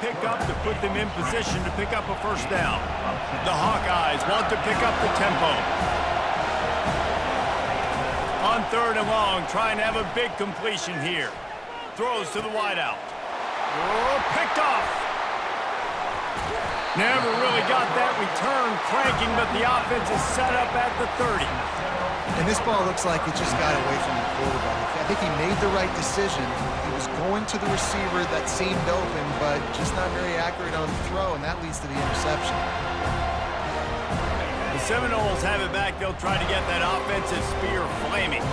pick up to put them in position to pick up a first down. The Hawkeyes want to pick up the tempo. On 3rd and long, trying to have a big completion here. Throws to the wideout. Oh, picked off. Never really got that return cranking, but the offense is set up at the 30. And this ball looks like it just got away from the quarterback. I think he made the right decision. He was going to the receiver that seemed open, but just not very accurate on the throw, and that leads to the interception. The Seminoles have it back. They'll try to get that offensive spear flaming.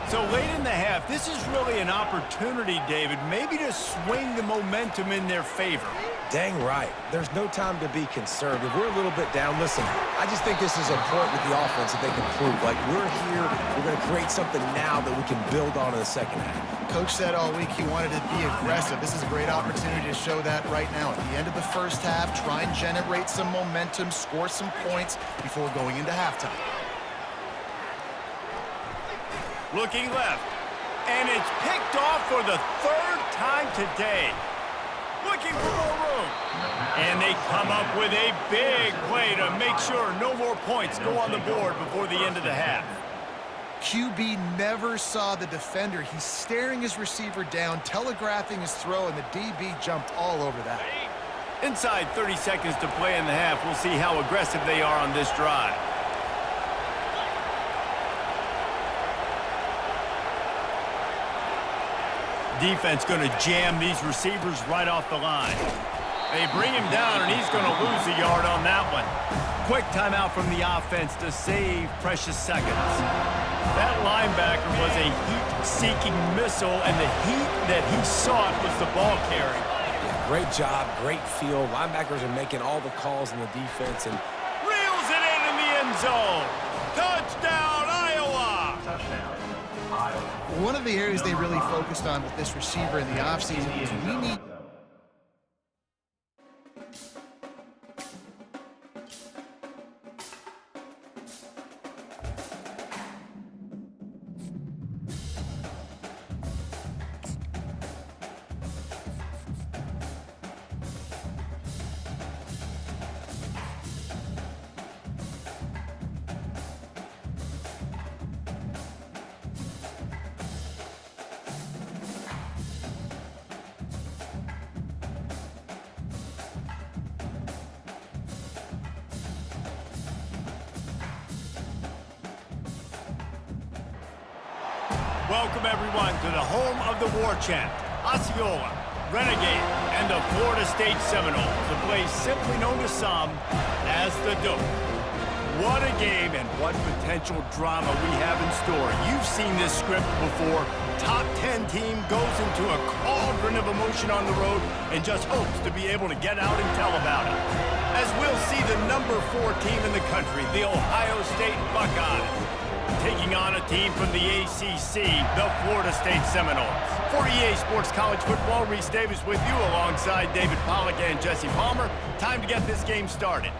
So late in the half, this is really an opportunity, David, maybe to swing the momentum in their favor. Dang right. There's no time to be concerned. If we're a little bit down, listen, I just think this is a point with the offense that they can prove. Like, we're here, we're going to create something now that we can build on in the second half. Coach said all week he wanted to be aggressive. This is a great opportunity to show that right now. At the end of the first half, try and generate some momentum, score some points before going into halftime. Looking left, and it's picked off for the 3rd time today. Looking for more room. And they come up with a big play to make sure no more points go on the board before the end of the half. QB never saw the defender. He's staring his receiver down, telegraphing his throw, and the DB jumped all over that. Inside 30 seconds to play in the half, we'll see how aggressive they are on this drive. Defense going to jam these receivers right off the line. They bring him down, and he's going to lose a yard on that one. Quick timeout from the offense to save precious seconds. That linebacker was a heat-seeking missile, and the heat that he sought was the ball carry. Yeah, great job, great feel. Linebackers are making all the calls in the defense. And reels it in the end zone. Touchdown, Iowa! Touchdown, Iowa. One of the areas they really focused on with this receiver in the offseason is we need Welcome, everyone, to the home of the war chant, Osceola, Renegade, and the Florida State Seminoles, a place simply known to some as the Dope. What a game and what potential drama we have in store. You've seen this script before. Top 10 team goes into a cauldron of emotion on the road and just hopes to be able to get out and tell about it. As we'll see the number 4 team in the country, the Ohio State Buckeyes, taking on a team from the ACC, the Florida State Seminoles. For EA Sports College Football, Reese Davis with you alongside David Pollack and Jesse Palmer. Time to get this game started.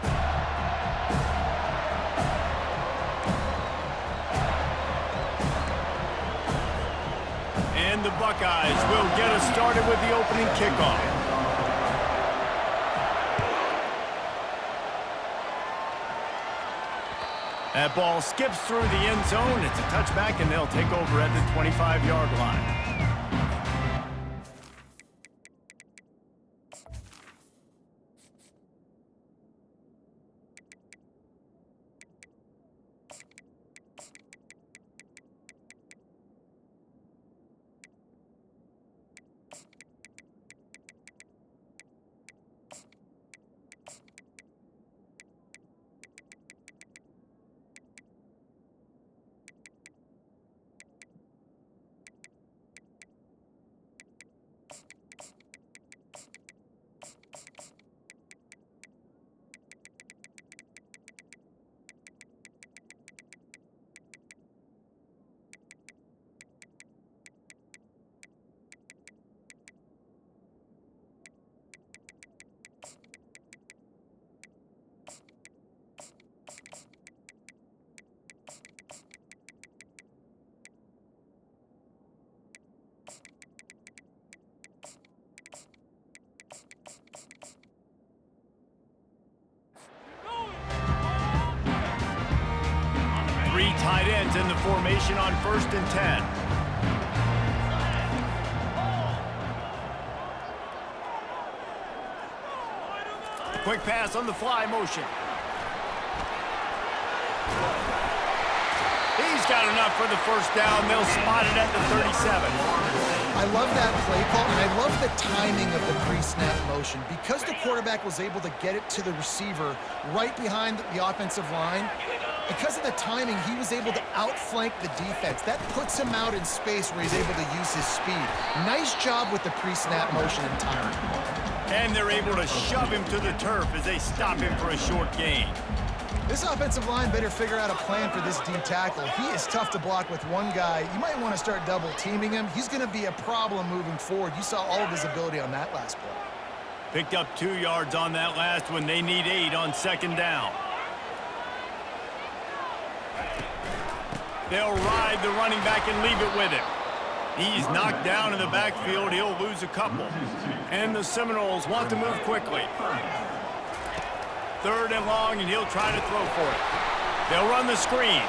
And the Buckeyes will get us started with the opening kickoff. That ball skips through the end zone. It's a touchback, and they'll take over at the 25-yard line. tight ends in the formation on 1st and 10. Quick pass on the fly motion. He's got enough for the first down. They'll spot it at the 37. I love that play call, and I love the timing of the pre-snap motion. Because the quarterback was able to get it to the receiver right behind the offensive line, because of the timing, he was able to outflank the defense. That puts him out in space where he's able to use his speed. Nice job with the pre-snap motion and timing. And they're able to shove him to the turf as they stop him for a short gain. This offensive line better figure out a plan for this D tackle. He is tough to block with one guy. You might want to start double teaming him. He's going to be a problem moving forward. You saw all of his ability on that last play. Picked up 2 yards on that last one. They need 8 on 2nd down. They'll ride the running back and leave it with him. He's knocked down in the backfield. He'll lose a couple. And the Seminoles want to move quickly. 3rd and long, and he'll try to throw for it. They'll run the screen.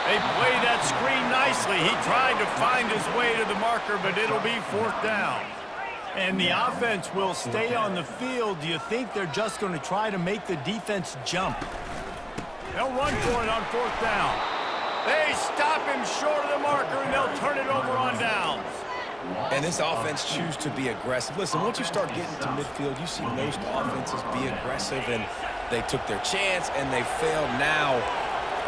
They play that screen nicely. He tried to find his way to the marker, but it'll be 4th down. And the offense will stay on the field. Do you think they're just going to try to make the defense jump? They'll run for it on 4th down. They stop him short of the marker, and they'll turn it over on downs. And this offense chooses to be aggressive. Listen, once you start getting to midfield, you see most offenses be aggressive, and they took their chance, and they failed now.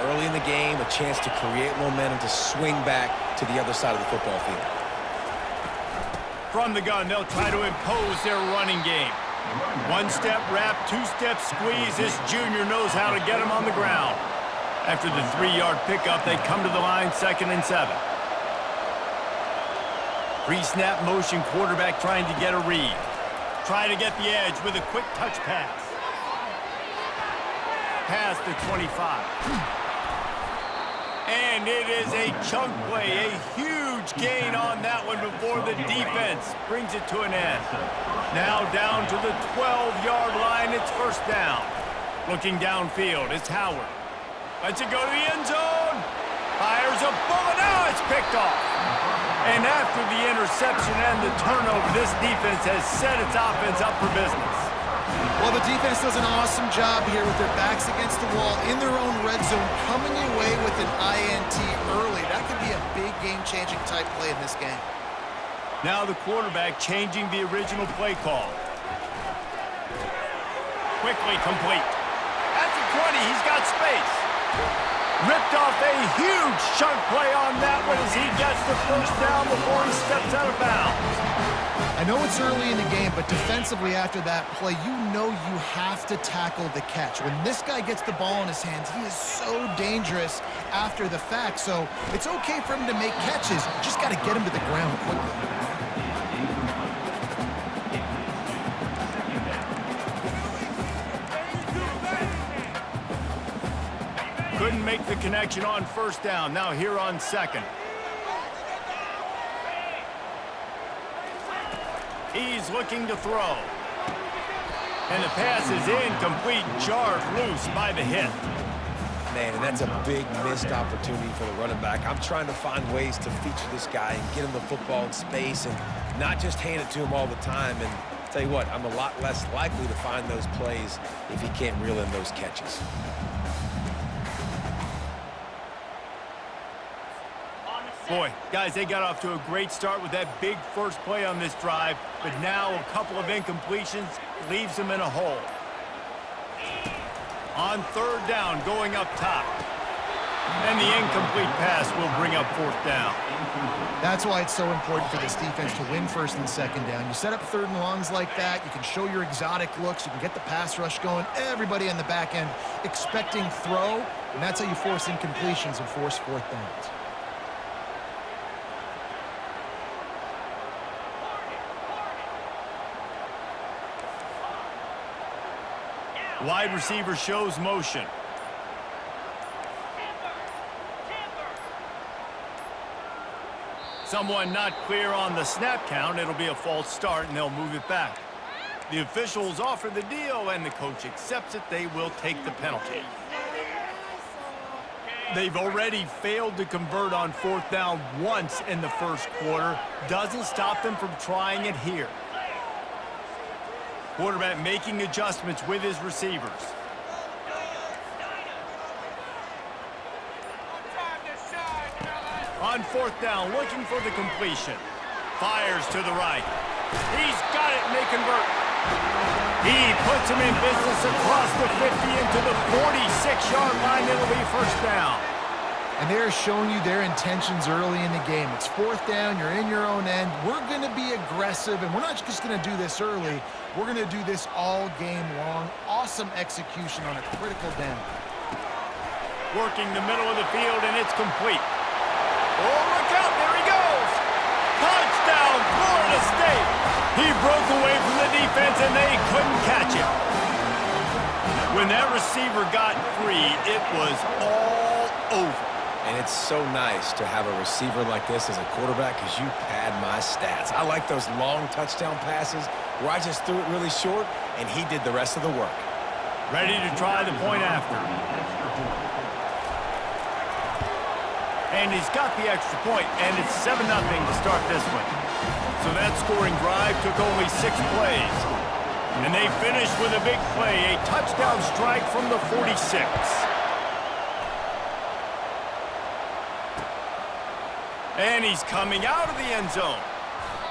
Early in the game, a chance to create momentum to swing back to the other side of the football field. From the gun, they'll try to impose their running game. 1-step wrap, 2-step squeeze. This junior knows how to get him on the ground. After the 3-yard pickup, they come to the line, 2nd and 7. Pre-snap motion, quarterback trying to get a read. Try to get the edge with a quick touch pass. Pass to 25. And it is a chunk play, a huge gain on that one before the defense brings it to an end. Now down to the 12-yard line, it's 1st down. Looking downfield, it's Howard. Lets it go to the end zone. Fires a bullet. Now it's picked off. And after the interception and the turnover, this defense has set its offense up for business. Well, the defense does an awesome job here with their backs against the wall in their own red zone, coming away with an INT early. That could be a big game-changing type play in this game. Now the quarterback changing the original play call. Quickly complete. At the 20, he's got space. Ripped off a huge chunk play on that one as he gets the 1st down before he steps out of bounds. I know it's early in the game, but defensively after that play, you know you have to tackle the catch. When this guy gets the ball in his hands, he is so dangerous after the fact. So it's okay for him to make catches. Just got to get him to the ground quickly. Couldn't make the connection on 1st down. Now here on 2nd. He's looking to throw. And the pass is incomplete, jarred loose by the hit. Man, and that's a big missed opportunity for the running back. I'm trying to find ways to feature this guy and get him the football in space and not just hand it to him all the time. And tell you what, I'm a lot less likely to find those plays if he can't reel in those catches. Boy, guys, they got off to a great start with that big first play on this drive, but now a couple of incompletions leaves them in a hole. On 3rd down, going up top. And the incomplete pass will bring up 4th down. That's why it's so important for this defense to win 1st and 2nd down. You set up 3rd and longs like that, you can show your exotic looks, you can get the pass rush going, everybody on the back end expecting throw, and that's how you force incompletions and force 4th downs. Wide receiver shows motion. Someone not clear on the snap count. It'll be a false start, and they'll move it back. The officials offer the deal, and the coach accepts it. They will take the penalty. They've already failed to convert on 4th down once in the first quarter. Doesn't stop them from trying it here. Quarterback making adjustments with his receivers. On 4th down, looking for the completion. Fires to the right. He's got it, and they convert. He puts him in business across the 50 into the 46-yard line. It'll be first down. And they're showing you their intentions early in the game. It's 4th down, you're in your own end. We're going to be aggressive, and we're not just going to do this early. We're going to do this all game long. Awesome execution on a critical down. Working the middle of the field, and it's complete. Oh, look out, there he goes! Touchdown, Florida State! He broke away from the defense, and they couldn't catch him. When that receiver got free, it was all over. And it's so nice to have a receiver like this as a quarterback because you pad my stats. I like those long touchdown passes where I just threw it really short, and he did the rest of the work. Ready to try the point after. And he's got the extra point, and it's 7-0 to start this one. So that scoring drive took only 6 plays. And they finished with a big play, a touchdown strike from the 46. And he's coming out of the end zone.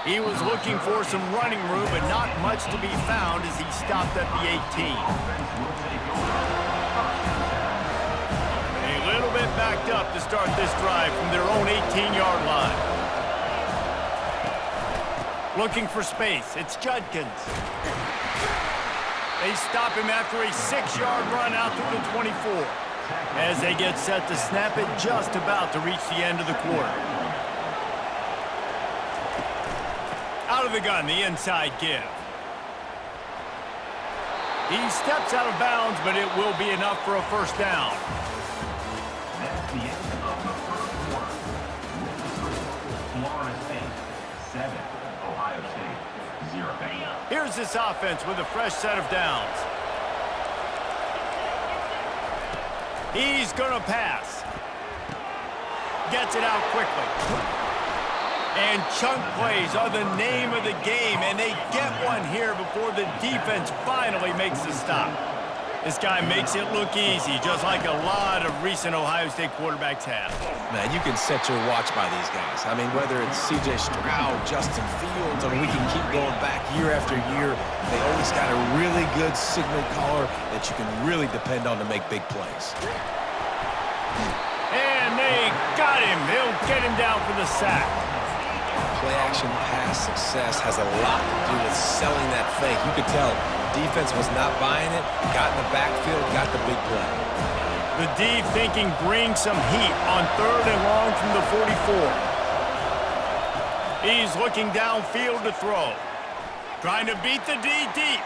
He was looking for some running room, but not much to be found as he stopped at the 18. A little bit backed up to start this drive from their own 18-yard line. Looking for space, it's Judkins. They stop him after a 6-yard run out to the 24. As they get set to snap it, just about to reach the end of the quarter. Out of the gun, the inside give. He steps out of bounds, but it will be enough for a first down. That's the end of the first quarter. Florida State 7, Ohio State 0. Here's this offense with a fresh set of downs. He's gonna pass. Gets it out quickly. And chunk plays are the name of the game, and they get one here before the defense finally makes the stop. This guy makes it look easy, just like a lot of recent Ohio State quarterbacks have. Man, you can set your watch by these guys. I mean, whether it's C.J. Stroud, Justin Fields, I mean, we can keep going back year after year. They always got a really good signal caller that you can really depend on to make big plays. And they got him. They'll get him down for the sack. Play-action pass success has a lot to do with selling that fake. You could tell defense was not buying it, got in the backfield, got the big play. The D thinking bring some heat on 3rd and long from the 44. He's looking downfield to throw. Trying to beat the D deep.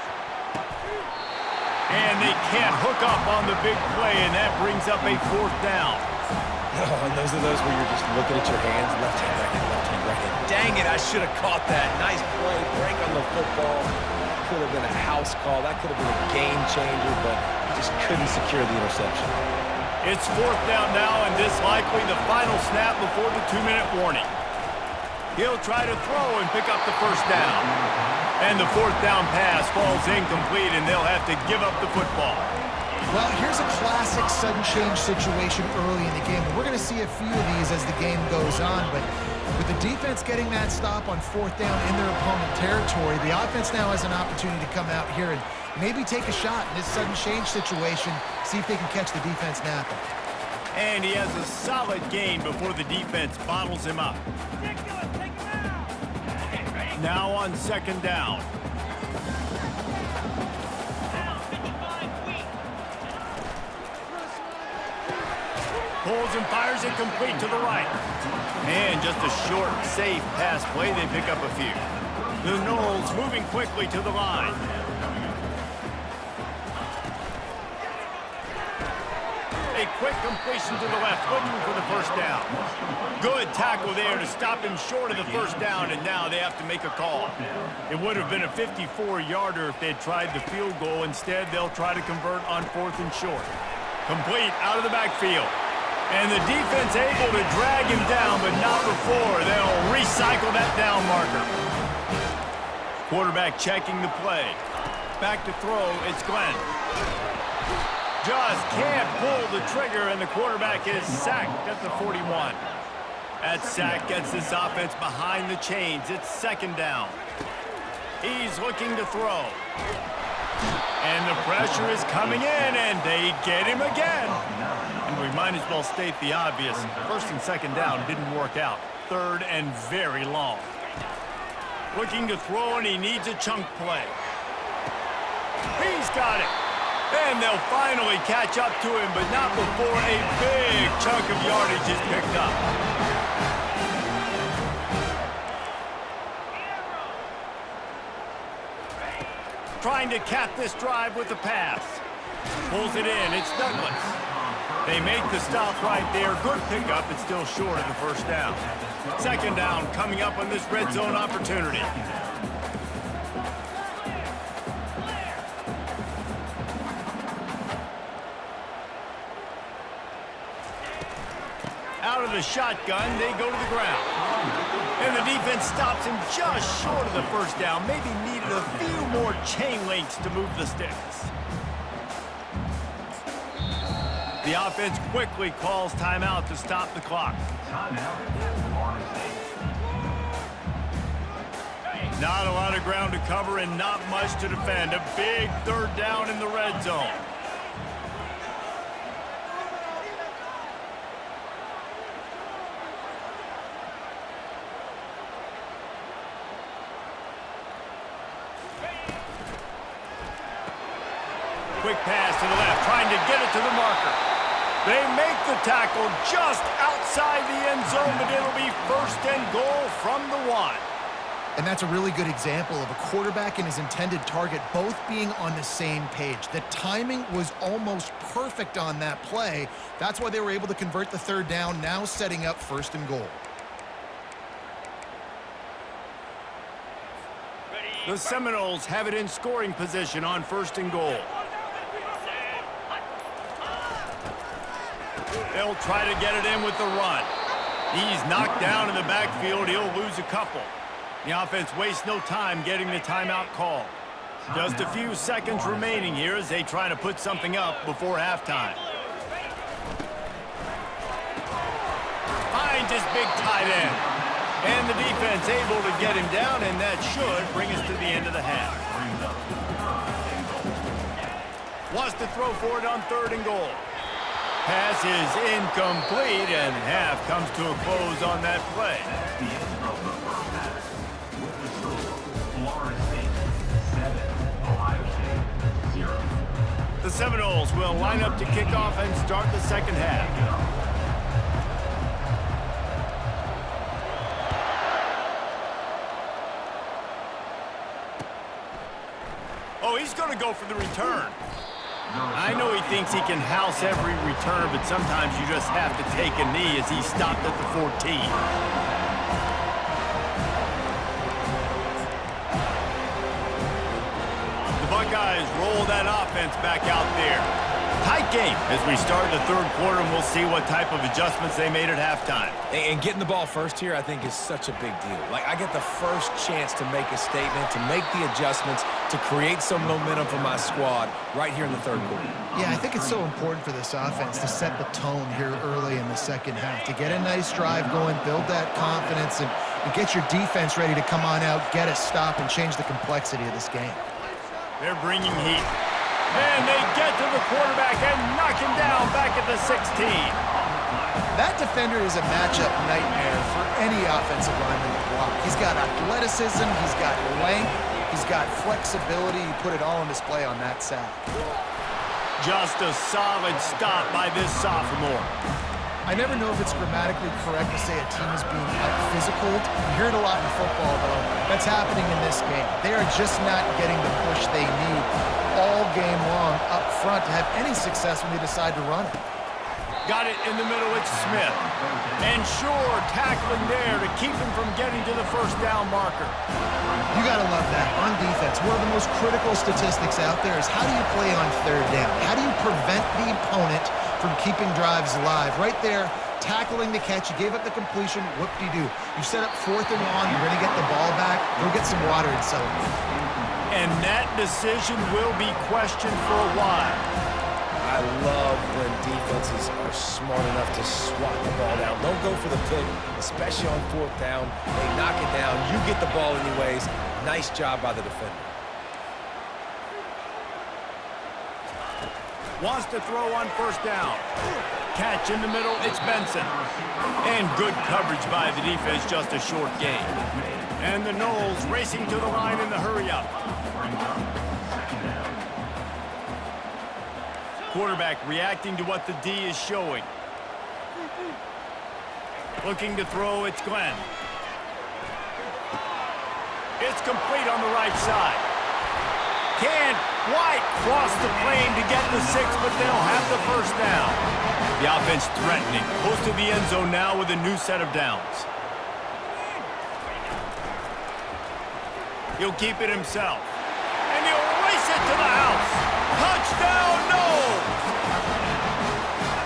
And they can't hook up on the big play, and that brings up a 4th down. Oh, and those are those where you're just looking at your hands, left hand, right hand, left hand, right hand. Dang it, I should have caught that. Nice play, break on the football. That could have been a house call. That could have been a game changer, but just couldn't secure the interception. It's 4th down now, and this likely the final snap before the 2-minute warning. He'll try to throw and pick up the first down. And the 4th down pass falls incomplete, and they'll have to give up the football. Well, here's a classic sudden change situation early in the game. We're going to see a few of these as the game goes on, but with the defense getting that stop on 4th down in their opponent territory, the offense now has an opportunity to come out here and maybe take a shot in this sudden change situation, see if they can catch the defense napping. And he has a solid gain before the defense bottles him up. Now on 2nd down. Pulls and fires it complete to the right. And just a short, safe pass play. They pick up a few. The Noles moving quickly to the line. A quick completion to the left, looking for the first down. Good tackle there to stop him short of the first down, and now they have to make a call. It would have been a 54-yarder if they'd tried the field goal. Instead, they'll try to convert on 4th and short. Complete out of the backfield. And the defense able to drag him down, but not before they'll recycle that down marker. Quarterback checking the play. Back to throw, it's Glenn. Just can't pull the trigger, and the quarterback is sacked at the 41. That sack gets this offense behind the chains. It's second down. He's looking to throw. And the pressure is coming in, and they get him again. And we might as well state the obvious. First and second down didn't work out. Third and very long. Looking to throw, and he needs a chunk play. He's got it. And they'll finally catch up to him, but not before a big chunk of yardage is picked up. Trying to cap this drive with the pass. Pulls it in. It's Douglas. They make the stop right there. Good pickup. It's still short of the first down. Second down coming up on this red zone opportunity. Out of the shotgun, they go to the ground. And the defense stops him just short of the first down. Maybe needed a few more chain links to move the sticks. The offense quickly calls timeout to stop the clock. Not a lot of ground to cover and not much to defend. A big third down in the red zone. Quick pass to the left, trying to get it to the marker. They make the tackle just outside the end zone, but it'll be first and goal from the 1. And that's a really good example of a quarterback and his intended target both being on the same page. The timing was almost perfect on that play. That's why they were able to convert the third down, now setting up first and goal. The Seminoles have it in scoring position on first and goal. They'll try to get it in with the run. He's knocked down in the backfield. He'll lose a couple. The offense wastes no time getting the timeout call. Just a few seconds remaining here as they try to put something up before halftime. Finds his big tight end. And the defense able to get him down, and that should bring us to the end of the half. Wants to throw for it on third and goal. Pass is incomplete, and half comes to a close on that play. The Seminoles will line up to kick off and start the second half. Oh, he's going to go for the return. I know he thinks he can house every return, but sometimes you just have to take a knee as he stopped at the 14. The Buckeyes roll that offense back out there. Tight game as we start the third quarter, and we'll see what type of adjustments they made at halftime. And getting the ball first here, I think, is such a big deal. Like, I get the first chance to make a statement, to make the adjustments, to create some momentum for my squad right here in the third quarter. Yeah, I think it's so important for this offense to set the tone here early in the second half, to get a nice drive going, build that confidence, and get your defense ready to come on out, get a stop, and change the complexity of this game. They're bringing heat. And they get to the quarterback and knock him down back at the 16. That defender is a matchup nightmare for any offensive lineman to block. He's got athleticism, he's got length, he's got flexibility. He put it all on display on that sack. Just a solid stop by this sophomore. I never know if it's grammatically correct to say a team is being out-physicaled. You hear it a lot in football, though. That's happening in this game. They are just not getting the push they need all game long up front to have any success when they decide to run it. Got it in the middle, it's Smith. And sure, tackling there to keep him from getting to the first down marker. You got to love that. On defense, one of the most critical statistics out there is how do you play on third down? How do you prevent the opponent from keeping drives alive? Right there, tackling the catch. You gave up the completion. Whoop-de-doo. You set up 4th and 1. You're going to get the ball back. Go get some water and celebrate. And that decision will be questioned for a while. I love when defenses are smart enough to swat the ball down. Don't go for the pick, especially on 4th down. They knock it down. You get the ball anyways. Nice job by the defender. Wants to throw on 1st down. Catch in the middle, it's Benson. And good coverage by the defense, just a short gain. And the Knowles racing to the line in the hurry-up. Quarterback reacting to what the D is showing. Looking to throw, it's Glenn. It's complete on the right side. Can't quite cross the plane to get the 6, but they'll have the 1st down. The offense threatening, close to the end zone now with a new set of downs. He'll keep it himself. And he'll race it to the house. Touchdown, Knowles!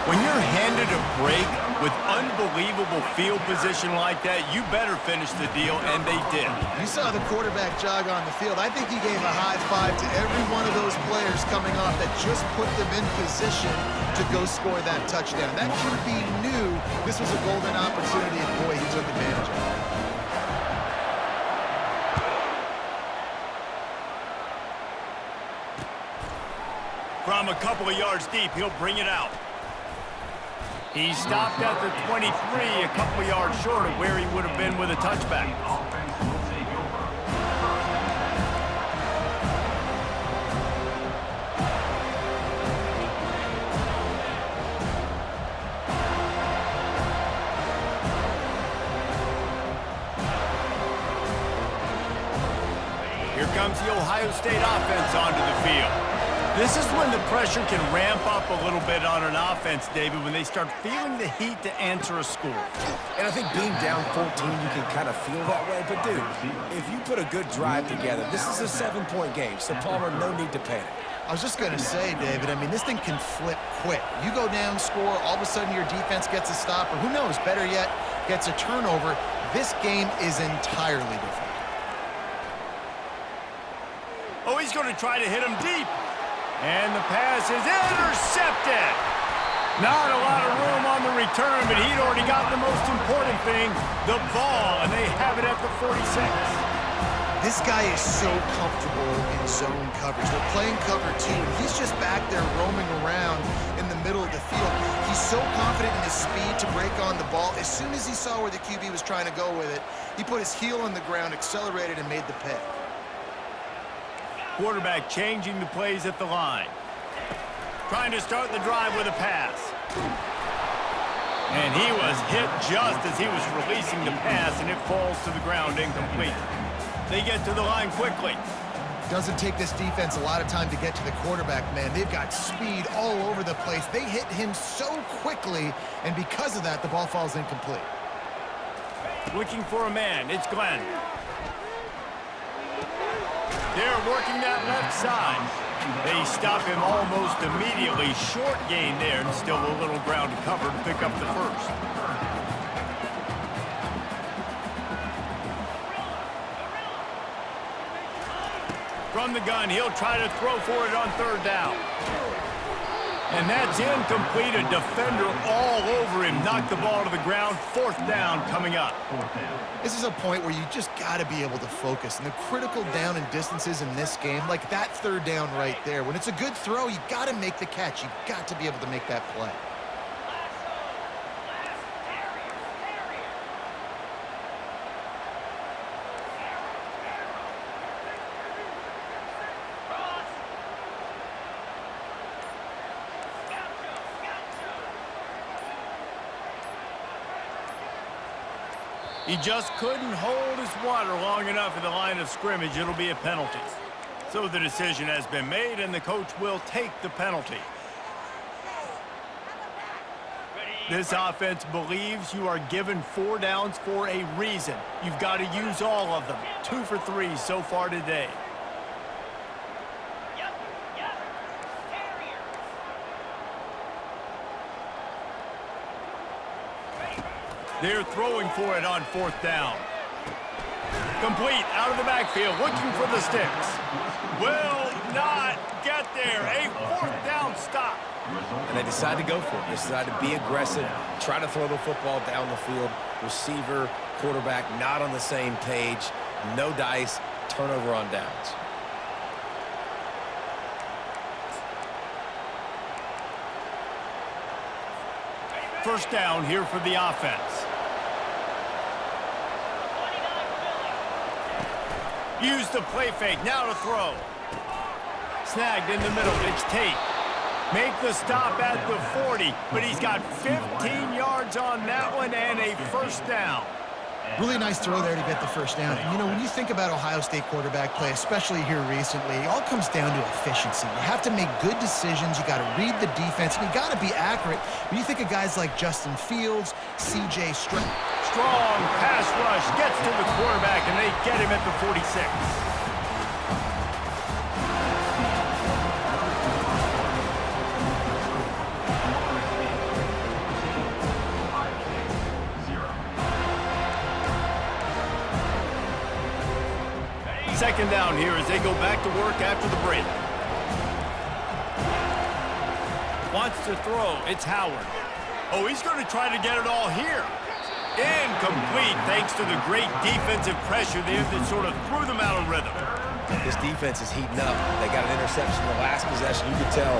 When you're handed a break with unbelievable field position like that, you better finish the deal, and they did. You saw the quarterback jog on the field. I think he gave a high five to every one of those players coming off that just put them in position to go score that touchdown. That QB knew this was a golden opportunity, and boy, he took advantage of it. From a couple of yards deep, he'll bring it out. He stopped at the 23, a couple of yards short of where he would have been with a touchback. Here comes the Ohio State offense onto the field. This is when the pressure can ramp up a little bit on an offense, David, when they start feeling the heat to answer a score. And I think being down 14, you can kind of feel that way. But, dude, if you put a good drive together, this is a 7-point game, so Palmer, no need to panic. I was just going to say, David, I mean, this thing can flip quick. You go down, score, all of a sudden your defense gets a stop, or who knows, better yet, gets a turnover. This game is entirely different. Oh, he's going to try to hit him deep. And the pass is intercepted. Not a lot of room on the return, but he'd already got the most important thing, the ball, and they have it at the 46. This guy is so comfortable in zone coverage. They're playing cover 2, and he's just back there roaming around in the middle of the field. He's so confident in his speed to break on the ball. As soon as he saw where the QB was trying to go with it, he put his heel on the ground, accelerated, and made the pick. Quarterback changing the plays at the line. Trying to start the drive with a pass. And he was hit just as he was releasing the pass, and it falls to the ground incomplete. They get to the line quickly. Doesn't take this defense a lot of time to get to the quarterback, man. They've got speed all over the place. They hit him so quickly, and because of that, the ball falls incomplete. Looking for a man. It's Glenn. They're working that left side. They stop him almost immediately. Short gain there, and still a little ground to cover to pick up the 1st. From the gun, he'll try to throw for it on 3rd down. And that's incomplete. A defender all over him. Knocked the ball to the ground. 4th down coming up. This is a point where you just got to be able to focus. And the critical down and distances in this game, like that 3rd down right there, when it's a good throw, you got to make the catch. You got to be able to make that play. He just couldn't hold his water long enough in the line of scrimmage. It'll be a penalty. So the decision has been made, and the coach will take the penalty. This offense believes you are given 4 downs for a reason. You've got to use all of them. 2 for 3 so far today. They're throwing for it on 4th down. Complete out of the backfield, looking for the sticks. Will not get there. A 4th down stop. And they decide to go for it. They decide to be aggressive, try to throw the football down the field. Receiver, quarterback, not on the same page. No dice, turnover on downs. First down here for the offense. Use the play fake, now to throw. Snagged in the middle, it's Tate. Make the stop at the 40, but he's got 15 yards on that one and a first down. Really nice throw there to get the first down. And, you know, when you think about Ohio State quarterback play, especially here recently, it all comes down to efficiency. You have to make good decisions. You got to read the defense, and you got to be accurate. When you think of guys like Justin Fields, C.J. Stroud. Strong pass rush, gets to the quarterback, and they get him at the 46. Second down here as they go back to work after the break. Wants to throw. It's Howard. Oh, he's going to try to get it all here. Incomplete, thanks to the great defensive pressure there that sort of threw them out of rhythm. This defense is heating up. They got an interception the last possession. You could tell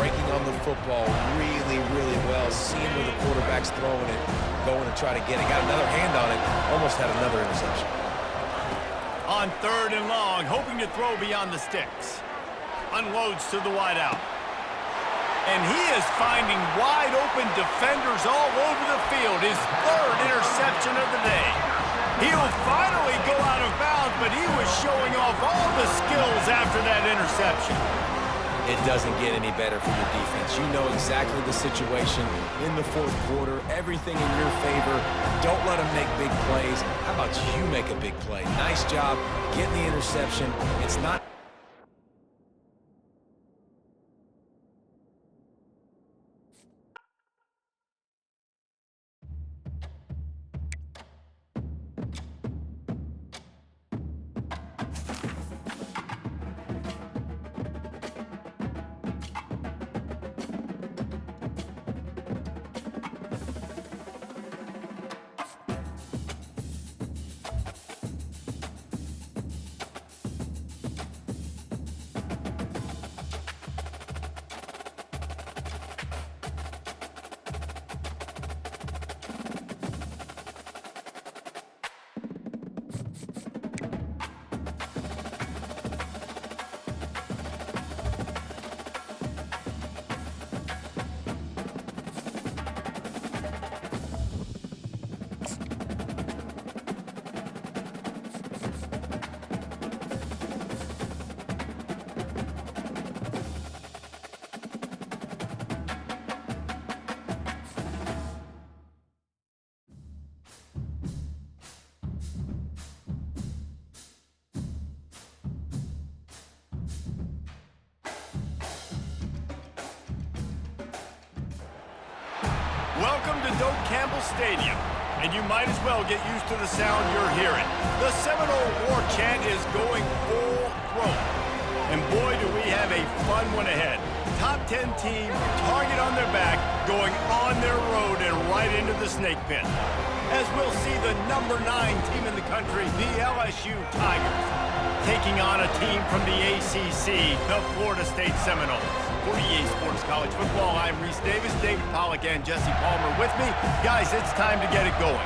breaking on the football really, really well. Seeing where the quarterback's throwing it, going to try to get it. Got another hand on it. Almost had another interception. On 3rd and long, hoping to throw beyond the sticks. Unloads to the wideout. And he is finding wide open defenders all over the field. His 3rd interception of the day. He'll finally go out of bounds, but he was showing off all the skills after that interception. It doesn't get any better for your defense. You know exactly the situation in the 4th quarter. Everything in your favor. Don't let them make big plays. How about you make a big play? Nice job getting the interception. It's not... Welcome to Doak Campbell Stadium, and you might as well get used to the sound you're hearing. The Seminole War Chant is going full throat. And boy, do we have a fun one ahead. Top 10 team, target on their back, going on their road and right into the snake pit. As we'll see the number 9 team in the country, the LSU Tigers, taking on a team from the ACC, the Florida State Seminoles. For EA Sports College Football, I'm Reese Davis, David Pollack, and Jesse Palmer with me. Guys, it's time to get it going.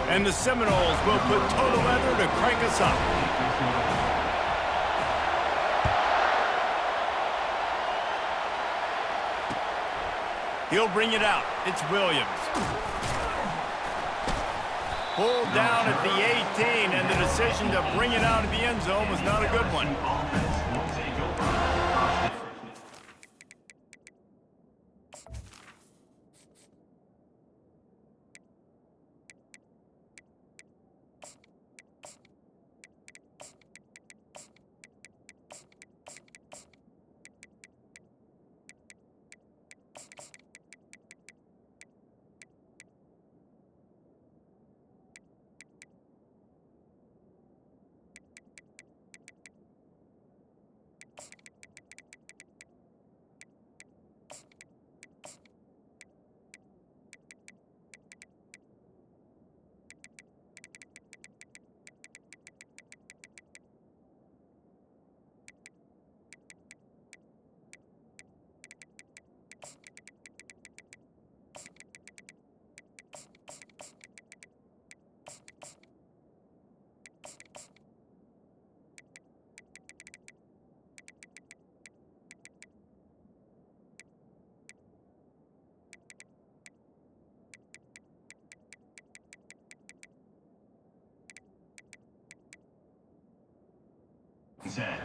And the Seminoles will put total leather to crank us up. He'll bring it out. It's Williams. Pulled down at the 18, and the decision to bring it out of the end zone was not a good one. Offense will take over. Set.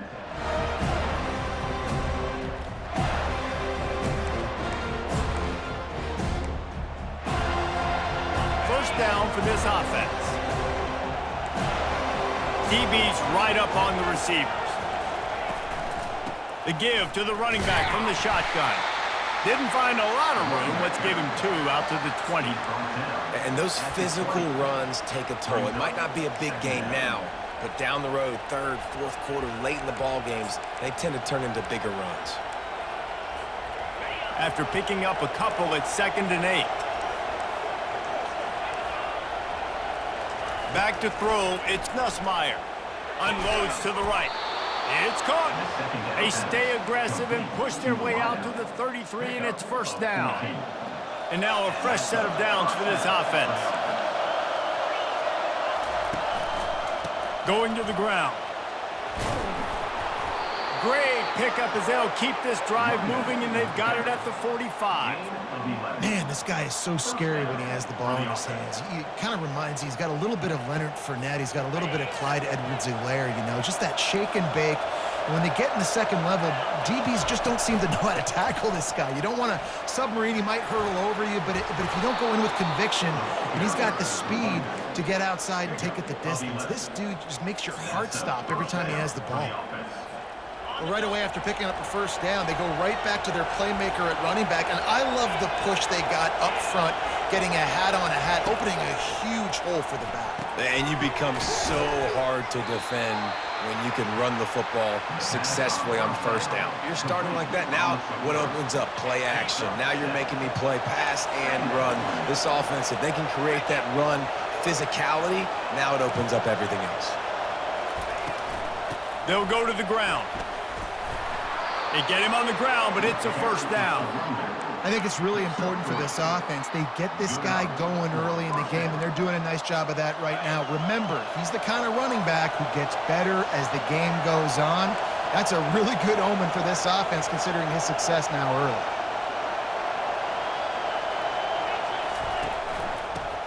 First down for this offense. DB's right up on the receivers. The give to the running back from the shotgun. Didn't find a lot of room. Let's give him 2 out to the 20. And those physical runs take a toll. It might not be a big game now, but down the road, third, fourth quarter, late in the ball games, they tend to turn into bigger runs. After picking up a couple at 2nd and 8. Back to throw, it's Nussmeier. Unloads to the right. It's caught. They stay aggressive and push their way out to the 33, and it's first down. And now a fresh set of downs for this offense. Going to the ground. Great pickup as they'll keep this drive moving, and they've got it at the 45. Man, this guy is so scary when he has the ball in his hands. He kind of reminds me, he's got a little bit of Leonard Fournette. He's got a little bit of Clyde Edwards-Helaire, you know, just that shake and bake. And when they get in the second level, DBs just don't seem to know how to tackle this guy. You don't want to submarine. He might hurtle over you, but if you don't go in with conviction, and he's got the speed to get outside and take it the distance, this dude just makes your heart stop every time he has the ball. Well, right away after picking up the first down, they go right back to their playmaker at running back, and I love the push they got up front, getting a hat on a hat, opening a huge hole for the back. And you become so hard to defend when you can run the football successfully on first down. You're starting like that. Now what opens up? Play action. Now you're making me play pass and run. This offense, if they can create that run physicality, now it opens up everything else. They'll go to the ground. They get him on the ground, but it's a first down. I think it's really important for this offense. They get this guy going early in the game, and they're doing a nice job of that right now. Remember, he's the kind of running back who gets better as the game goes on. That's a really good omen for this offense, considering his success now early.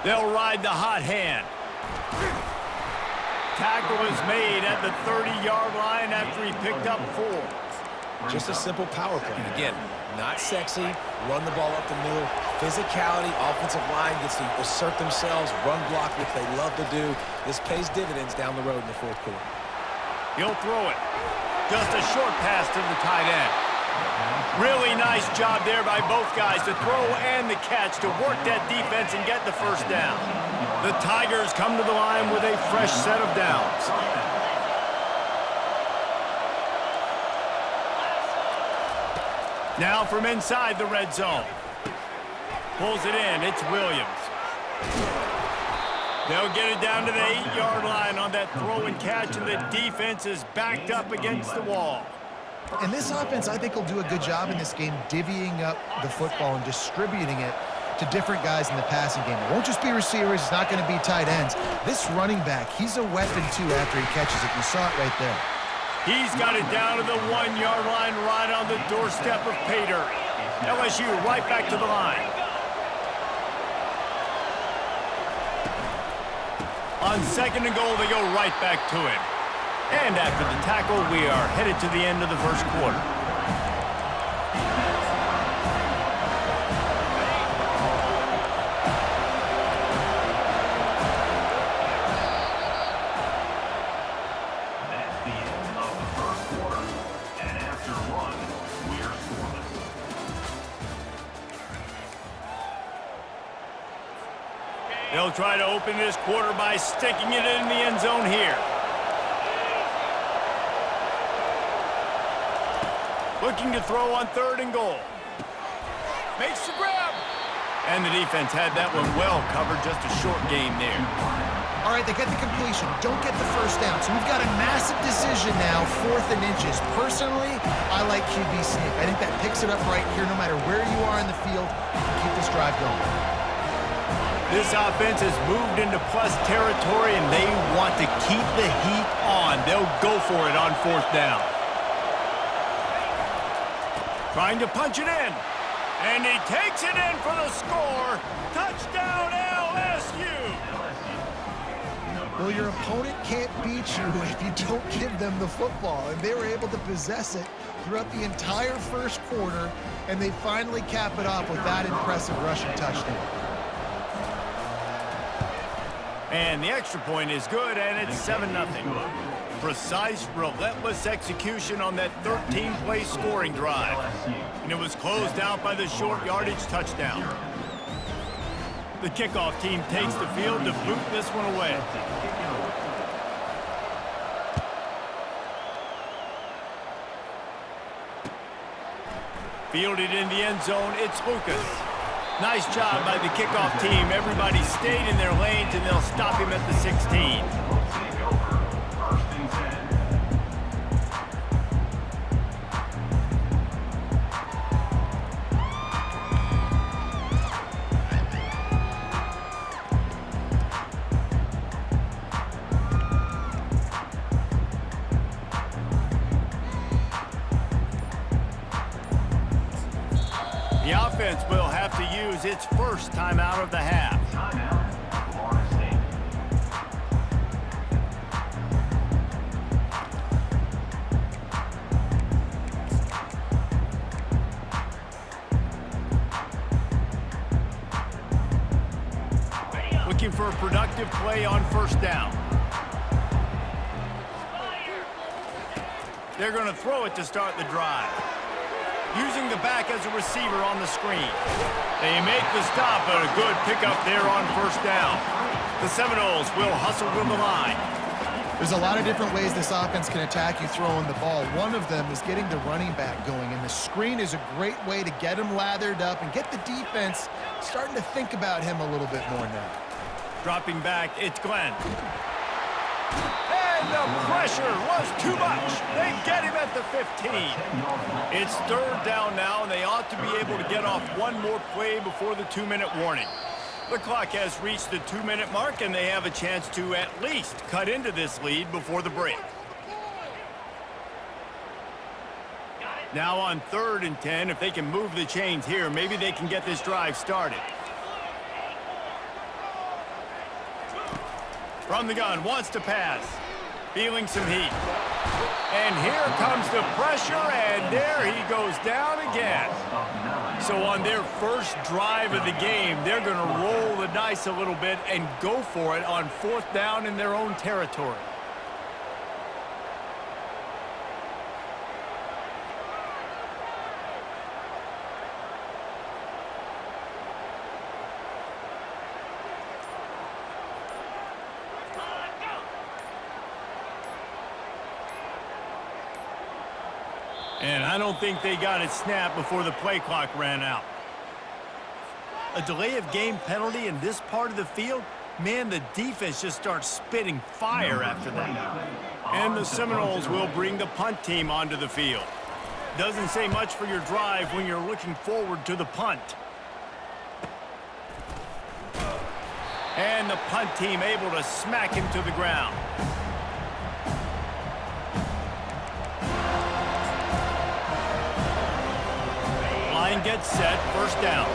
They'll ride the hot hand. Tackle is made at the 30-yard line after he picked up 4. Just a simple power play. Again, not sexy, run the ball up the middle, physicality, offensive line gets to assert themselves, run block, which they love to do. This pays dividends down the road in the fourth quarter. He'll throw it. Just a short pass to the tight end. Really nice job there by both guys to throw and the catch to work that defense and get the first down. The Tigers come to the line with a fresh set of downs. Now from inside the red zone. Pulls it in. It's Williams. They'll get it down to the 8-yard line on that throw and catch, and the defense is backed up against the wall. And this offense, I think, will do a good job in this game divvying up the football and distributing it to different guys in the passing game. It won't just be receivers. It's not going to be tight ends. This running back, he's a weapon, too, after he catches it. You saw it right there. He's got it down to the 1-yard line right on the doorstep of Pater. LSU right back to the line. On 2nd and goal, they go right back to him. And after the tackle, we are headed to the end of the first quarter. That's the end of the first quarter. And after one, we're scoreless. They'll try to open this quarter by sticking it in the end zone here. Looking to throw on 3rd and goal. Makes the grab. And the defense had that one well covered. Just a short game there. All right, they get the completion. Don't get the first down. So we've got a massive decision now, 4th and inches. Personally, I like QB sneak. I think that picks it up right here. No matter where you are in the field, you can keep this drive going. This offense has moved into plus territory, and they want to keep the heat on. They'll go for it on 4th down. Trying to punch it in. And he takes it in for the score. Touchdown, LSU! Well, your opponent can't beat you if you don't give them the football. And they were able to possess it throughout the entire first quarter, and they finally cap it off with that impressive rushing touchdown. And the extra point is good, and it's 7-0. Precise, relentless execution on that 13-play scoring drive. And it was closed out by the short yardage touchdown. The kickoff team takes the field to boot this one away. Fielded in the end zone, it's Lucas. Nice job by the kickoff team. Everybody stayed in their lanes, and they'll stop him at the 16. The offense will have to use its first timeout of the half. Timeout, Florida State. Looking for a productive play on 1st down. They're going to throw it to start the drive. Using the back as a receiver on the screen. They make the stop, but a good pickup there on 1st down. The Seminoles will hustle to the line. There's a lot of different ways this offense can attack you throwing the ball. One of them is getting the running back going, and the screen is a great way to get him lathered up and get the defense starting to think about him a little bit more now. Dropping back, it's Glenn. And the pressure was too much. They get him at the 15. It's 3rd down now, and they ought to be able to get off one more play before the 2-minute warning. The clock has reached the 2-minute mark, and they have a chance to at least cut into this lead before the break. Now on 3rd and 10, if they can move the chains here, maybe they can get this drive started. From the gun, wants to pass. Feeling some heat. And here comes the pressure, and there he goes down again. So on their first drive of the game, they're going to roll the dice a little bit and go for it on 4th down in their own territory. And I don't think they got it snapped before the play clock ran out. A delay of game penalty in this part of the field, man, the defense just starts spitting fire after that. And the Seminoles will bring the punt team onto the field. Doesn't say much for your drive when you're looking forward to the punt. And the punt team able to smack him to the ground. and get set, first down.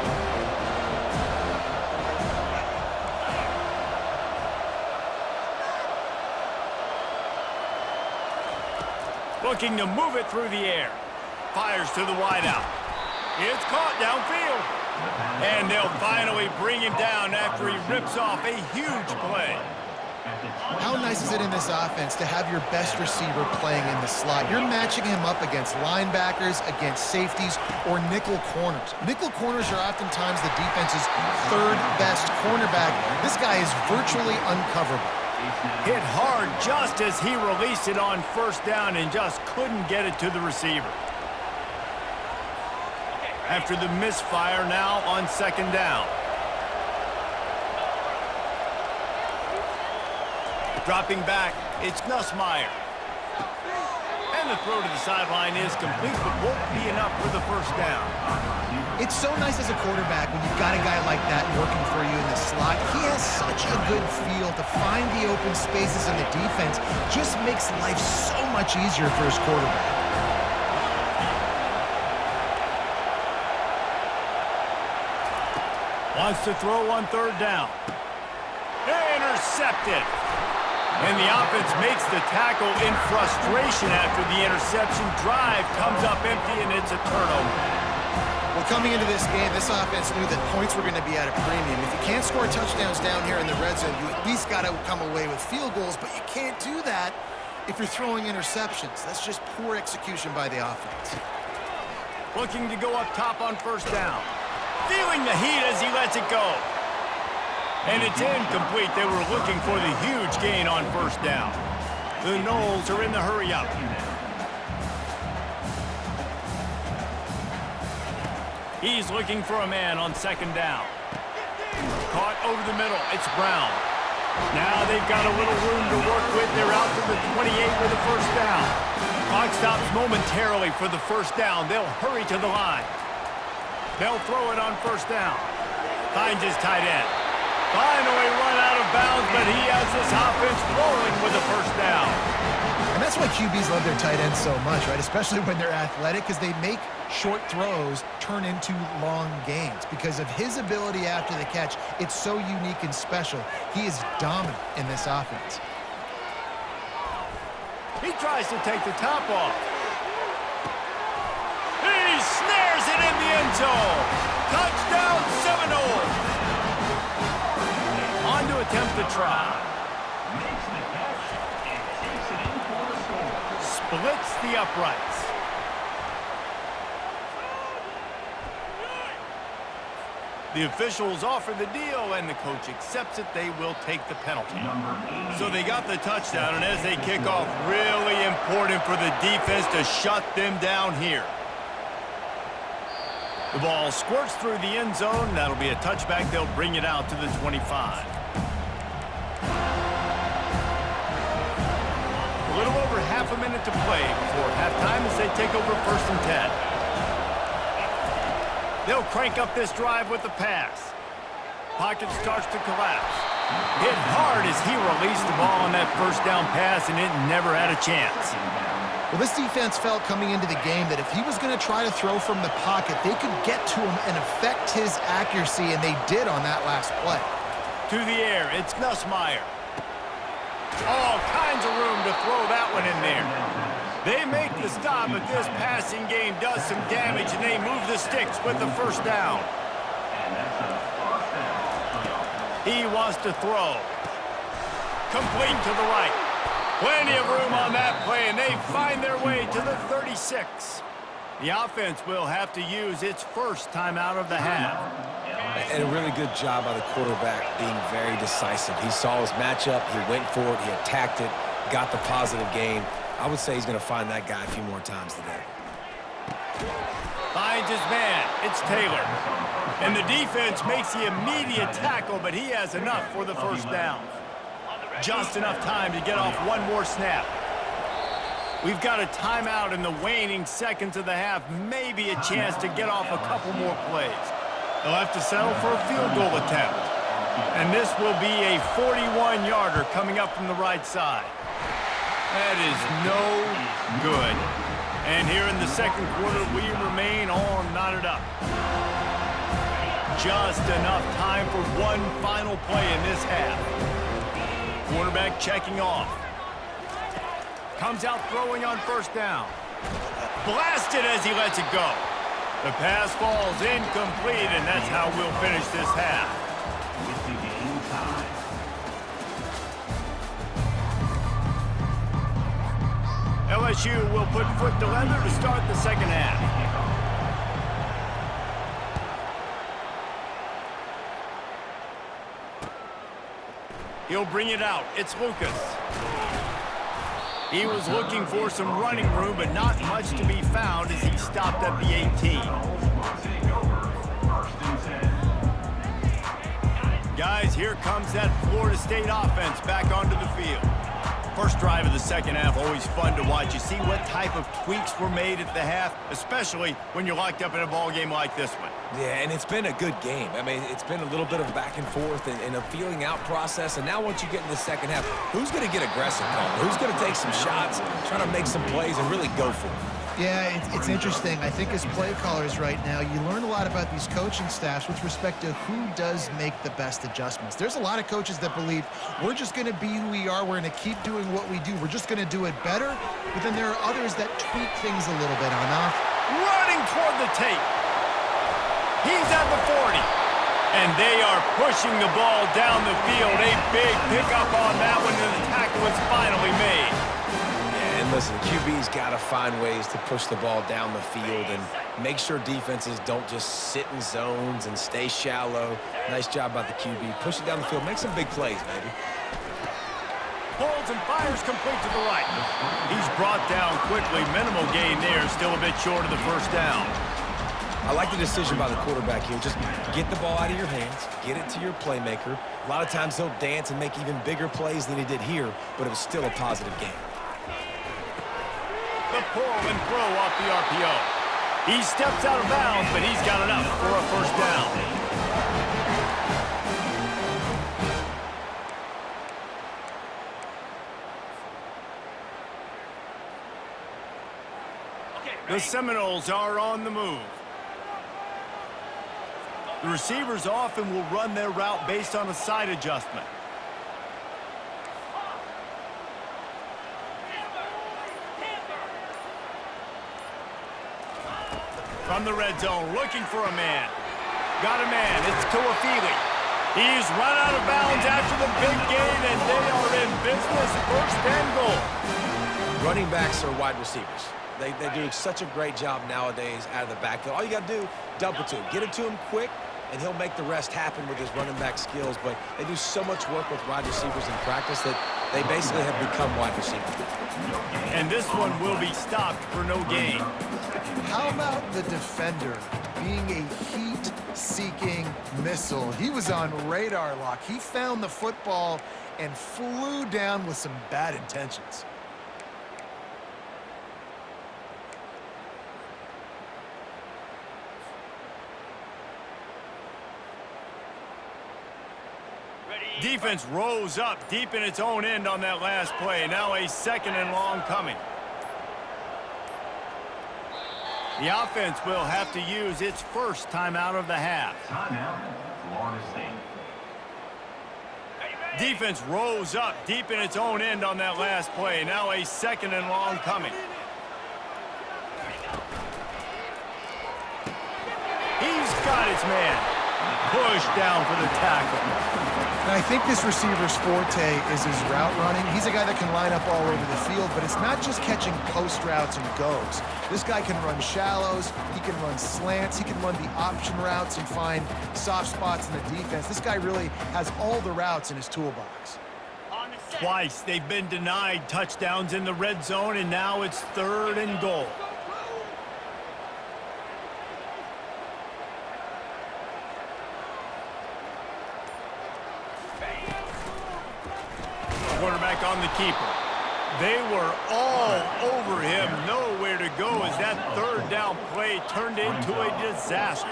Looking to move it through the air. Fires to the wideout. It's caught downfield. And they'll finally bring him down after he rips off a huge play. How nice is it in this offense to have your best receiver playing in the slot? You're matching him up against linebackers, against safeties, or nickel corners. Nickel corners are oftentimes the defense's third best cornerback. This guy is virtually uncoverable. Hit hard just as he released it on first down and just couldn't get it to the receiver. After the misfire, now on second down. Dropping back, it's Nussmeier. And the throw to the sideline is complete, but won't be enough for the first down. It's so nice as a quarterback when you've got a guy like that working for you in the slot. He has such a good feel to find the open spaces in the defense. Just makes life so much easier for his quarterback. Wants to throw on third down. Intercepted. And the offense makes the tackle in frustration after the interception. Drive comes up empty, and it's a turnover. Well, coming into this game, this offense knew that points were going to be at a premium. If you can't score touchdowns down here in the red zone, you at least got to come away with field goals, but you can't do that if you're throwing interceptions. That's just poor execution by the offense. Looking to go up top on first down. Feeling the heat as he lets it go. And it's incomplete. They were looking for the huge gain on first down. The Noles are in the hurry-up. He's looking for a man on second down. Caught over the middle. It's Brown. Now they've got a little room to work with. They're out to the 28 with the first down. Clock stops momentarily for the first down. They'll hurry to the line. They'll throw it on first down. Finds his tight end. Finally run out of bounds, but he has this offense rolling with the first down. And that's why QBs love their tight ends so much, right? Especially when they're athletic, because they make short throws turn into long gains. Because of his ability after the catch, it's so unique and special. He is dominant in this offense. He tries to take the top off. He snares it in the end zone. Touchdown, Seminoles. On to attempt the try. Makes the catch and takes it in for the score. Splits the uprights. The officials offer the deal, and the coach accepts it. They will take the penalty. So they got the touchdown, and as they kick off, really important for the defense to shut them down here. The ball squirts through the end zone. That'll be a touchback. They'll bring it out to the 25. A little over half a minute to play before halftime as they take over first and 10. They'll crank up this drive with the pass. Pocket starts to collapse. Hit hard as he released the ball on that first down pass, and it never had a chance. Well, this defense felt coming into the game that if he was going to try to throw from the pocket, they could get to him and affect his accuracy, and they did on that last play. To the air, it's Nussmeier. All kinds of room to throw that one in there. They make the stop, but this passing game does some damage, and they move the sticks with the first down. He wants to throw. Complete to the right. Plenty of room on that play, and they find their way to the 36. The offense will have to use its first timeout of the half. And a really good job by the quarterback being very decisive. He saw his matchup, he went for it, he attacked it, got the positive gain. I would say he's going to find that guy a few more times today. Finds his man. It's Taylor. And the defense makes the immediate tackle, but he has enough for the first down. Just enough time to get off one more snap. We've got a timeout in the waning seconds of the half. Maybe a chance to get off a couple more plays. They'll have to settle for a field goal attempt. And this will be a 41-yarder coming up from the right side. That is no good. And here in the second quarter, we remain all knotted up. Just enough time for one final play in this half. Quarterback checking off. Comes out throwing on first down. Blasted as he lets it go. The pass falls incomplete, and that's how we'll finish this half. With the game time. LSU will put foot to leather to start the second half. He'll bring it out. It's Lucas. He was looking for some running room, but not much to be found as he stopped at the 18. Take over. First and 10. Guys, here comes that Florida State offense back onto the field. First drive of the second half, always fun to watch. You see what type of tweaks were made at the half, especially when you're locked up in a ball game like this one. Yeah, and it's been a good game. I mean, it's been a little bit of back and forth and a feeling out process. And now once you get in the second half, who's going to get aggressive, Colin? Who's going to take some shots, try to make some plays, and really go for it? Yeah, it's interesting. I think as play callers right now, you learn a lot about these coaching staffs with respect to who does make the best adjustments. There's a lot of coaches that believe we're just going to be who we are. We're going to keep doing what we do. We're just going to do it better. But then there are others that tweak things a little bit on off. Running toward the tape. He's at the 40. And they are pushing the ball down the field. A big pickup on that one, and the tackle is finally made. And listen, QB's got to find ways to push the ball down the field and make sure defenses don't just sit in zones and stay shallow. Nice job by the QB. Push it down the field. Make some big plays, baby. Holds and fires complete to the right. He's brought down quickly. Minimal gain there. Still a bit short of the first down. I like the decision by the quarterback here. Just get the ball out of your hands, get it to your playmaker. A lot of times he'll dance and make even bigger plays than he did here, but it was still a positive game. The pull and throw off the RPO. He steps out of bounds, but he's got enough for a first down. The Seminoles are on the move. The receivers often will run their route based on a side adjustment. From the red zone, looking for a man. Got a man, it's Tuafili. He's run out of bounds after the big gain, and they are in business, first and goal. Running backs are wide receivers. They do such a great job nowadays out of the backfield. All you got to do, dump it to him. Get it to him quick, and he'll make the rest happen with his running back skills. But they do so much work with wide receivers in practice that they basically have become wide receivers. And this one will be stopped for no gain. How about the defender being a heat-seeking missile? He was on radar lock. He found the football and flew down with some bad intentions. Defense rose up deep in its own end on that last play. Now a second and long coming. The offense will have to use its first timeout of the half. Timeout, Florida State. Defense rose up deep in its own end on that last play. Now a second and long coming. He's got his man. Push down for the tackle. And I think this receiver's forte is his route running. He's a guy that can line up all over the field, but it's not just catching post routes and goes. This guy can run shallows, he can run slants, he can run the option routes and find soft spots in the defense. This guy really has all the routes in his toolbox. Twice they've been denied touchdowns in the red zone, and now it's third and goal. Quarterback on the keeper. They were all over him. Nowhere to go as that third down play turned into a disaster.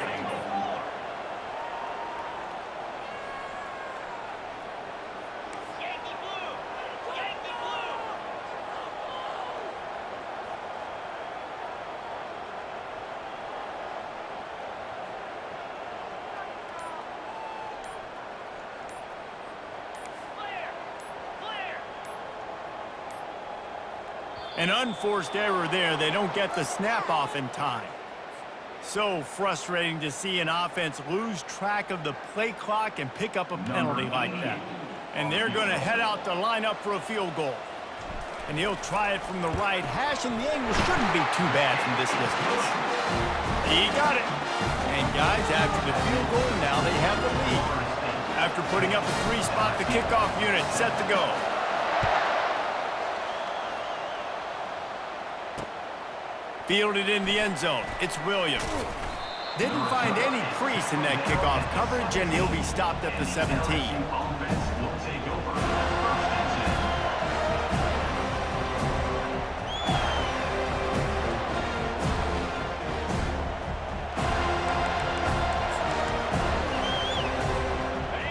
An unforced error there. They don't get the snap off in time. So frustrating to see an offense lose track of the play clock and pick up a penalty like that. And they're going to head out to line up for a field goal. And he'll try it from the right hash, and the angle shouldn't be too bad from this distance. He got it. And guys, after the field goal, now they have the lead. After putting up a 3-spot, the kickoff unit set to go. Fielded in the end zone. It's Williams. Didn't find any crease in that kickoff coverage, and he'll be stopped at the 17. Offense will take over. First and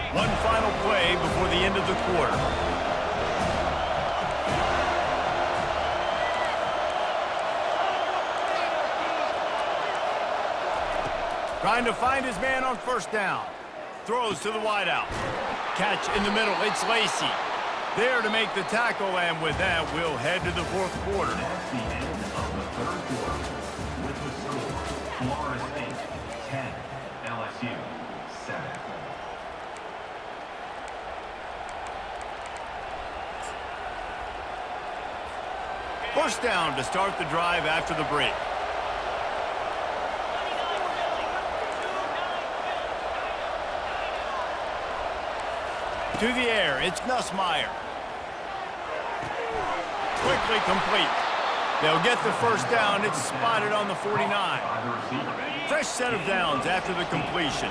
10. One final play before the end of the quarter. Trying to find his man on first down. Throws to the wideout. Catch in the middle. It's Lacy. There to make the tackle, and with that, we'll head to the fourth quarter. That's the end of the third quarter. With the score, Florida State 10, LSU 7. First down to start the drive after the break. To the air, it's Nussmeier. Quickly complete. They'll get the first down. It's spotted on the 49. Fresh set of downs after the completion.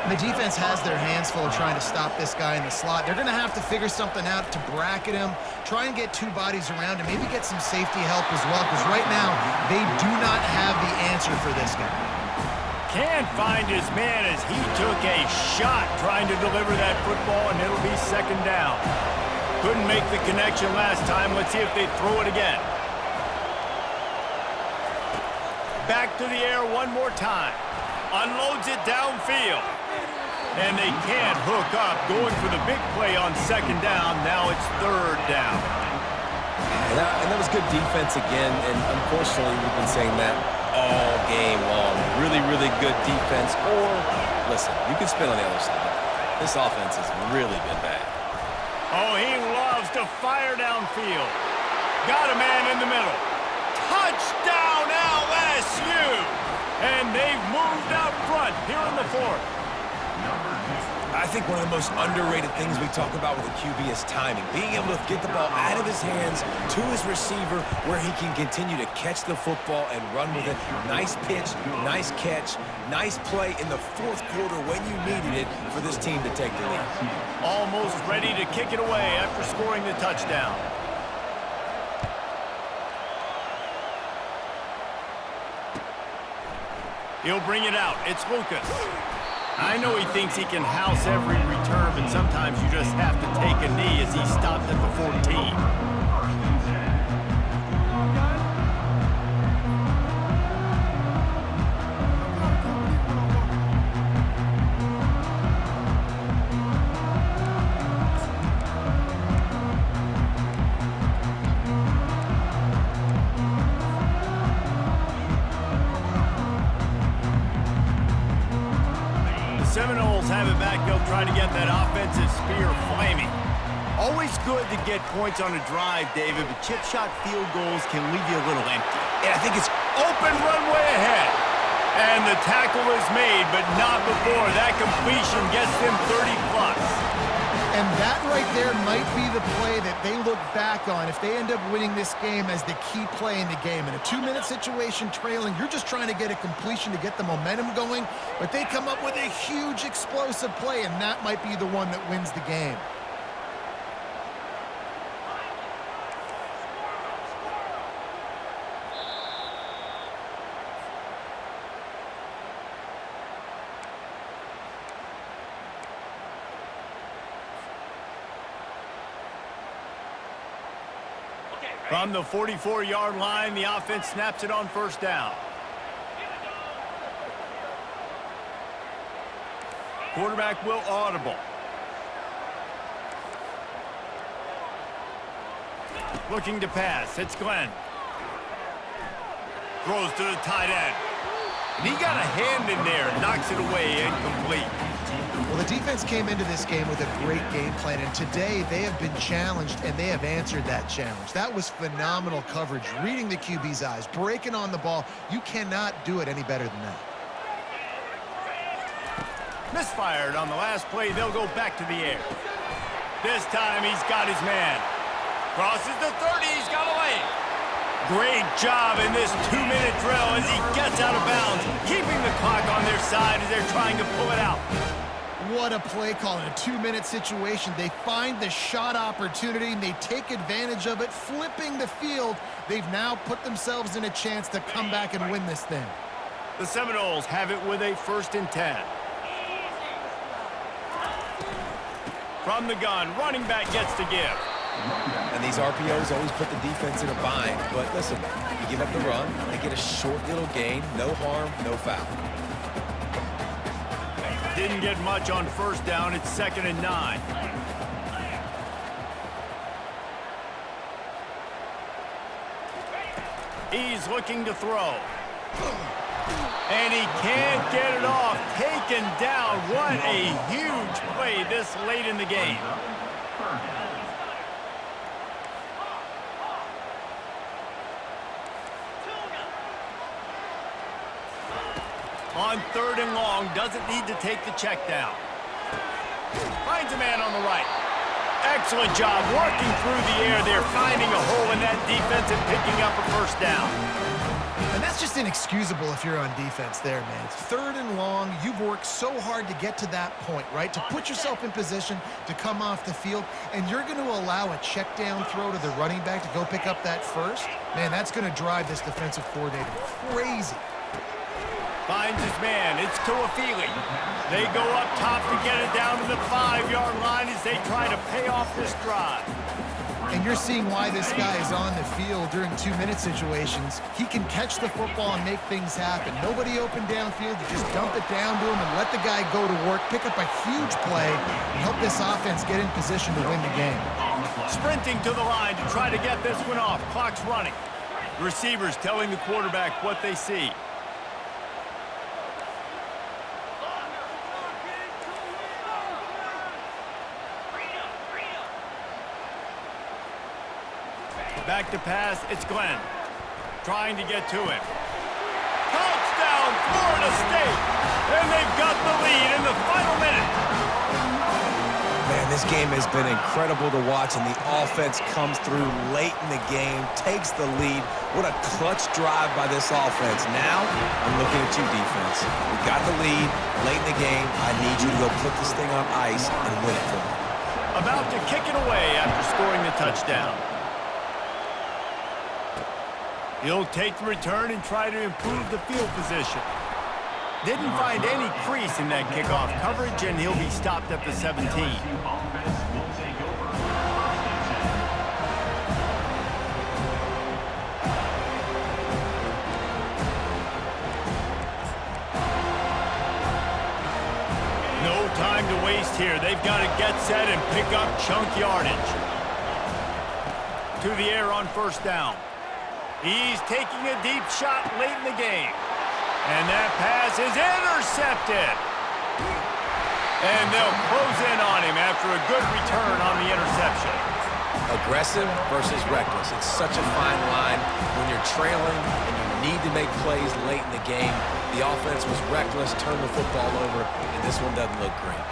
The defense has their hands full of trying to stop this guy in the slot. They're going to have to figure something out to bracket him, try and get two bodies around him, maybe get some safety help as well, because right now they do not have the answer for this guy. Can't find his man as he took a shot trying to deliver that football, and it'll be second down. Couldn't make the connection last time. Let's see if they throw it again. Back to the air one more time. Unloads it downfield. And they can't hook up, going for the big play on second down. Now it's third down. And that was good defense again, and unfortunately we've been saying that all game long. Really, really good defense. Or, listen, you can spin on the other side. This offense has really been bad. Oh, he loves to fire downfield. Got a man in the middle. Touchdown LSU! And they've moved out front here in the fourth. I think one of the most underrated things we talk about with a QB is timing. Being able to get the ball out of his hands to his receiver where he can continue to catch the football and run with it. Nice pitch, nice catch, nice play in the fourth quarter when you needed it for this team to take the lead. Almost ready to kick it away after scoring the touchdown. He'll bring it out. It's Lucas. I know he thinks he can house every return, but sometimes you just have to take a knee as he stopped at the 14. Seminoles have it back. They'll try to get that offensive spear flaming. Always good to get points on a drive, David, but chip shot field goals can leave you a little empty. And I think it's Open runway ahead. And the tackle is made, but not before. That completion gets them 30-plus. And that right there might be the play that they look back on if they end up winning this game as the key play in the game. In a 2-minute situation trailing, you're just trying to get a completion to get the momentum going, but they come up with a huge explosive play, and that might be the one that wins the game. From the 44-yard line, the offense snaps it on first down. Quarterback will audible. Looking to pass. It's Glenn. Throws to the tight end. And he got a hand in there. Knocks it away. Incomplete. Well, the defense came into this game with a great game plan, and today they have been challenged, and they have answered that challenge. That was phenomenal coverage, reading the QB's eyes, breaking on the ball. You cannot do it any better than that. Misfired on the last play. They'll go back to the air. This time he's got his man. Crosses the 30. He's got a lane. Great job in this 2-minute drill as he gets out of bounds, keeping the clock on their side as they're trying to pull it out. What a play call in a 2-minute situation. They find the shot opportunity, and they take advantage of it, flipping the field. They've now put themselves in a chance to come back and win this thing. The Seminoles have it with a 1st and 10. From the gun, running back gets to give. And these RPOs always put the defense in a bind. But listen, you give up the run, they get a short little gain, no harm, no foul. Didn't get much on 1st down. It's 2nd and 9. He's looking to throw. And he can't get it off. Taken down. What a huge play this late in the game. On 3rd and long, doesn't need to take the check down. Finds a man on the right. Excellent job working through the air. They're finding a hole in that defense and picking up a 1st down. And that's just inexcusable if you're on defense there, man. It's 3rd and long. You've worked so hard to get to that point, right? To put yourself in position to come off the field, and you're going to allow a check down throw to the running back to go pick up that 1st? Man, that's going to drive this defensive coordinator crazy. Finds his man. It's Tuafili. They go up top to get it down to the 5-yard line as they try to pay off this drive. And you're seeing why this guy is on the field during 2-minute situations. He can catch the football and make things happen. Nobody open downfield. You just dump it down to him and let the guy go to work, pick up a huge play, and help this offense get in position to win the game. Sprinting to the line to try to get this one off. Clock's running. The receivers telling the quarterback what they see. Back to pass, it's Glenn. Trying to get to him. Touchdown, Florida State! And they've got the lead in the final minute. Man, this game has been incredible to watch, and the offense comes through late in the game, takes the lead. What a clutch drive by this offense. Now, I'm looking at you, defense. We got the lead late in the game. I need you to go put this thing on ice and win it for me. About to kick it away after scoring the touchdown. He'll take the return and try to improve the field position. Didn't find any crease in that kickoff coverage, and he'll be stopped at the 17. No time to waste here. They've got to get set and pick up chunk yardage. To the air on 1st down. He's taking a deep shot late in the game. And that pass is intercepted. And they'll close in on him after a good return on the interception. Aggressive versus reckless. It's such a fine line when you're trailing and you need to make plays late in the game. The offense was reckless, turned the football over, and this one doesn't look great.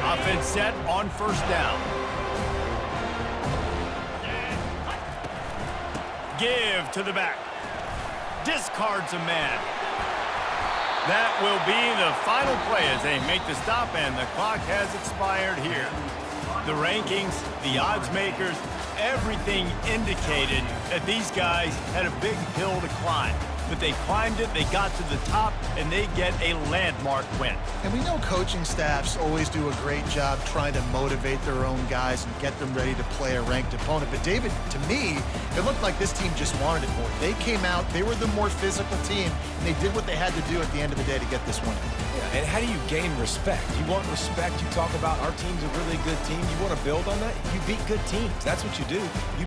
Offense set on 1st down. Give to the back. Discards a man. That will be the final play as they make the stop, and the clock has expired here. The rankings, the odds makers, everything indicated that these guys had a big hill to climb. but they climbed it, they got to the top, and they get a landmark win. And we know coaching staffs always do a great job trying to motivate their own guys and get them ready to play a ranked opponent. But David, to me, it looked like this team just wanted it more. They came out, they were the more physical team, and they did what they had to do at the end of the day to get this win. Yeah, and how do you gain respect? You want respect, you talk about our team's a really good team. You want to build on that? You beat good teams. That's what you do. You